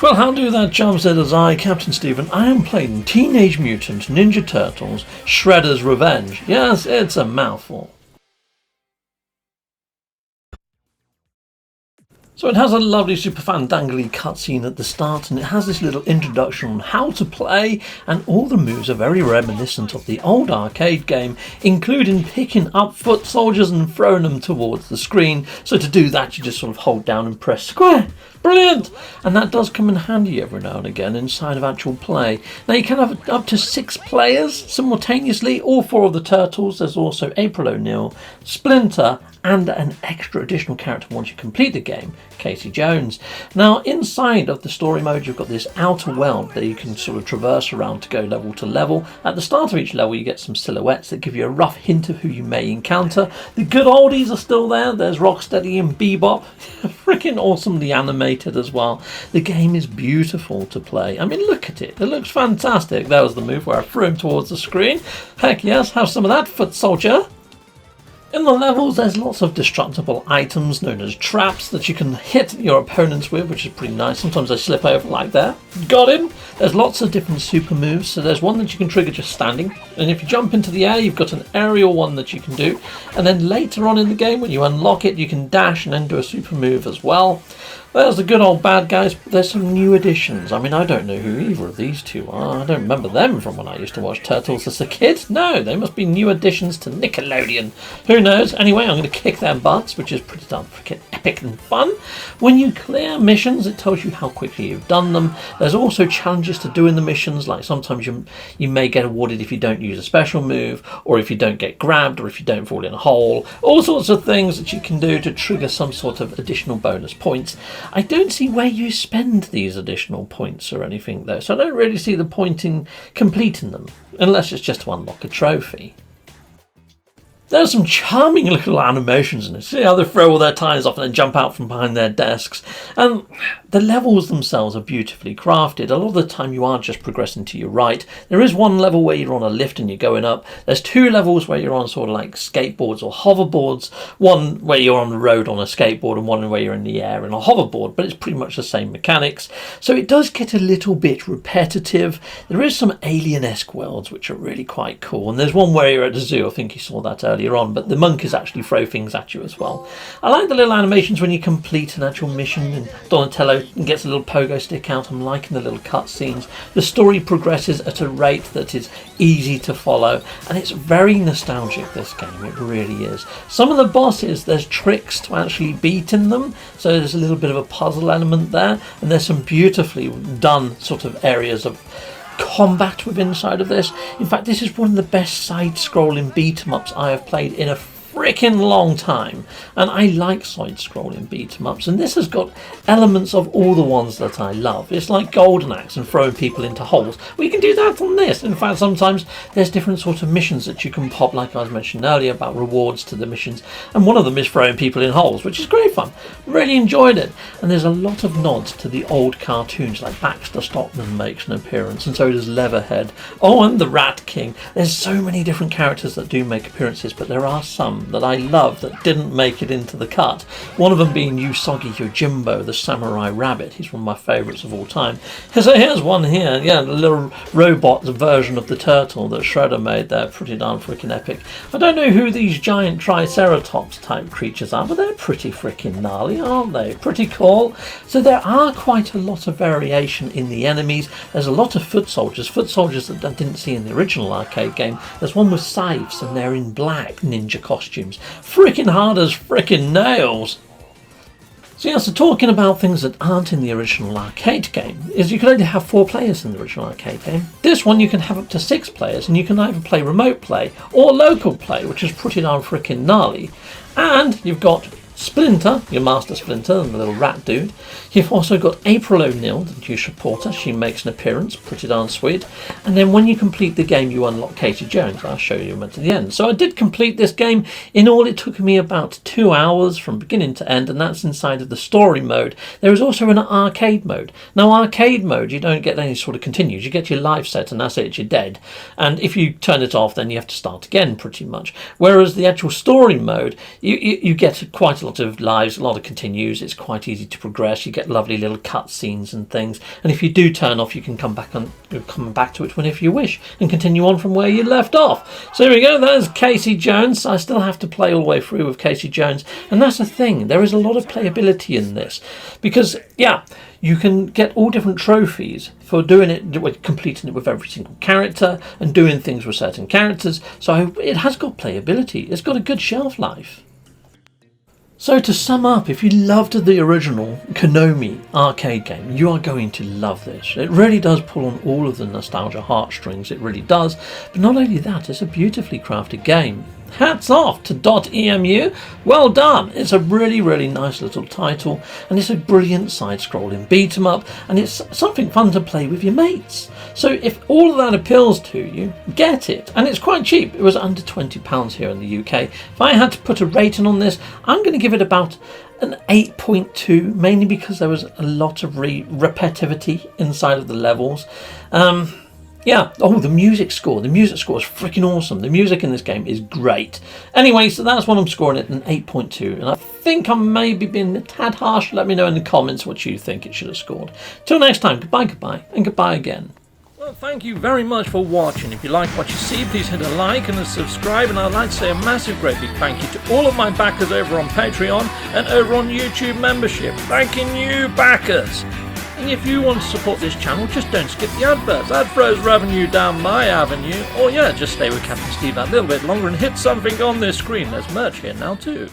Well, how do that, chums? It is I, Captain Stephen. I am playing Teenage Mutant Ninja Turtles Shredder's Revenge. Yes, it's a mouthful. So it has a lovely super fandangly cutscene at the start, and it has this little introduction on how to play, and all the moves are very reminiscent of the old arcade game, including picking up foot soldiers and throwing them towards the screen. So to do that, you just sort of hold down and press square. Brilliant! And that does come in handy every now and again inside of actual play. Now you can have up to 6 players simultaneously, all 4 of the Turtles. There's also April O'Neil, Splinter, and an extra additional character once you complete the game, Casey Jones. Now inside of the story mode, you've got this outer world that you can sort of traverse around to go level to level. At the start of each level you get some silhouettes that give you a rough hint of who you may encounter. The good oldies are still there. There's Rocksteady and Bebop. Freaking awesomely animated as well. The game is beautiful to play. I mean, look at it. It looks fantastic. That was the move where I threw him towards the screen. Heck yes, have some of that, foot soldier. In the levels, there's lots of destructible items known as traps that you can hit your opponents with, which is pretty nice. Sometimes they slip over like that. Got him! There's lots of different super moves. So there's one that you can trigger just standing. And if you jump into the air, you've got an aerial one that you can do. And then later on in the game, when you unlock it, you can dash and then do a super move as well. There's the good old bad guys, but there's some new additions. I mean, I don't know who either of these two are. I don't remember them from when I used to watch Turtles as a kid. No, they must be new additions to Nickelodeon. Who knows? Anyway, I'm going to kick their butts, which is pretty darn freaking epic and fun. When you clear missions, it tells you how quickly you've done them. There's also challenges to do in the missions, like sometimes you may get awarded if you don't use a special move, or if you don't get grabbed, or if you don't fall in a hole. All sorts of things that you can do to trigger some sort of additional bonus points. I don't see where you spend these additional points or anything though, so I don't really see the point in completing them, unless it's just to unlock a trophy. There's some charming little animations in it. See how they throw all their ties off and then jump out from behind their desks. And the levels themselves are beautifully crafted. A lot of the time you are just progressing to your right. There is one level where you're on a lift and you're going up. There's 2 levels where you're on sort of like skateboards or hoverboards. One where you're on the road on a skateboard and one where you're in the air in a hoverboard. But it's pretty much the same mechanics. So it does get a little bit repetitive. There is some alien-esque worlds which are really quite cool. And there's one where you're at the zoo. I think you saw that earlier on, but the monkeys actually throw things at you as well. I like the little animations when you complete an actual mission and Donatello gets a little pogo stick out. I'm liking the little cutscenes. The story progresses at a rate that is easy to follow, and it's very nostalgic, this game. It really is. Some of the bosses, there's tricks to actually beat in them, so there's a little bit of a puzzle element there, and there's some beautifully done sort of areas of combat with inside of this. In fact, this is one of the best side-scrolling beat-em-ups I have played in a freaking long time, and I like side-scrolling beat-em-ups, and this has got elements of all the ones that I love. It's like Golden Axe and throwing people into holes. We can do that on this. In fact, sometimes there's different sort of missions that you can pop, like I was mentioning earlier about rewards to the missions, and one of them is throwing people in holes, which is great fun. Really enjoyed it. And there's a lot of nods to the old cartoons, like Baxter Stockman makes an appearance, and so does Leatherhead. Oh, and the Rat King. There's so many different characters that do make appearances, but there are some that I love that didn't make it into the cut. One of them being Usagi Yojimbo, the samurai rabbit. He's one of my favourites of all time. So here's one here, yeah, the little robot version of the turtle that Shredder made there. Pretty darn freaking epic. I don't know who these giant triceratops type creatures are, but they're pretty freaking gnarly, aren't they? Pretty cool. So there are quite a lot of variation in the enemies. There's a lot of foot soldiers that I didn't see in the original arcade game. There's one with scythes and they're in black ninja costumes. Freaking hard as freaking nails. So yeah, so talking about things that aren't in the original arcade game, is you can only have 4 players in the original arcade game. This one you can have up to 6 players, and you can either play remote play or local play, which is pretty darn freaking gnarly. And you've got Splinter, your Master Splinter, and the little rat dude. You've also got April O'Neil, the new supporter. She makes an appearance, pretty darn sweet. And then when you complete the game, you unlock Casey Jones. I'll show you at the end. So I did complete this game. In all, it took me about 2 hours from beginning to end, and that's inside of the story mode. There is also an arcade mode. Now, arcade mode, you don't get any sort of continues. You get your life set, and that's it, you're dead. And if you turn it off, then you have to start again, pretty much. Whereas the actual story mode, you get quite a a lot of lives, a lot of continues. It's quite easy to progress. You get lovely little cutscenes and things. And if you do turn off, you can come back to it whenever you wish and continue on from where you left off. So here we go. There's Casey Jones. I still have to play all the way through with Casey Jones, and that's the thing. There is a lot of playability in this because, yeah, you can get all different trophies for doing it, completing it with every single character and doing things with certain characters. So it has got playability. It's got a good shelf life. So to sum up, if you loved the original Konami arcade game, you are going to love this. It really does pull on all of the nostalgia heartstrings, it really does. But not only that, it's a beautifully crafted game. Hats off to Dotemu. Well done. It's a really, really nice little title, and it's a brilliant side-scrolling beat-em-up, and it's something fun to play with your mates. So if all of that appeals to you, get it. And it's quite cheap. It was under £20 here in the UK. If I had to put a rating on this, I'm going to give it about an 8.2, mainly because there was a lot of repetitivity inside of the levels. Yeah, oh, the music score. The music score is freaking awesome. The music in this game is great. Anyway, so that's what I'm scoring it, an 8.2. And I think I may be being a tad harsh. Let me know in the comments what you think it should have scored. Till next time, goodbye, and goodbye again. Well, thank you very much for watching. If you like what you see, please hit a like and a subscribe. And I'd like to say a massive, great big thank you to all of my backers over on Patreon and over on YouTube membership. Thanking you, backers. And if you want to support this channel, just don't skip the adverts. That throws revenue down my avenue. Or yeah, just stay with Captain Steve that little bit longer and hit something on this screen. There's merch here now too.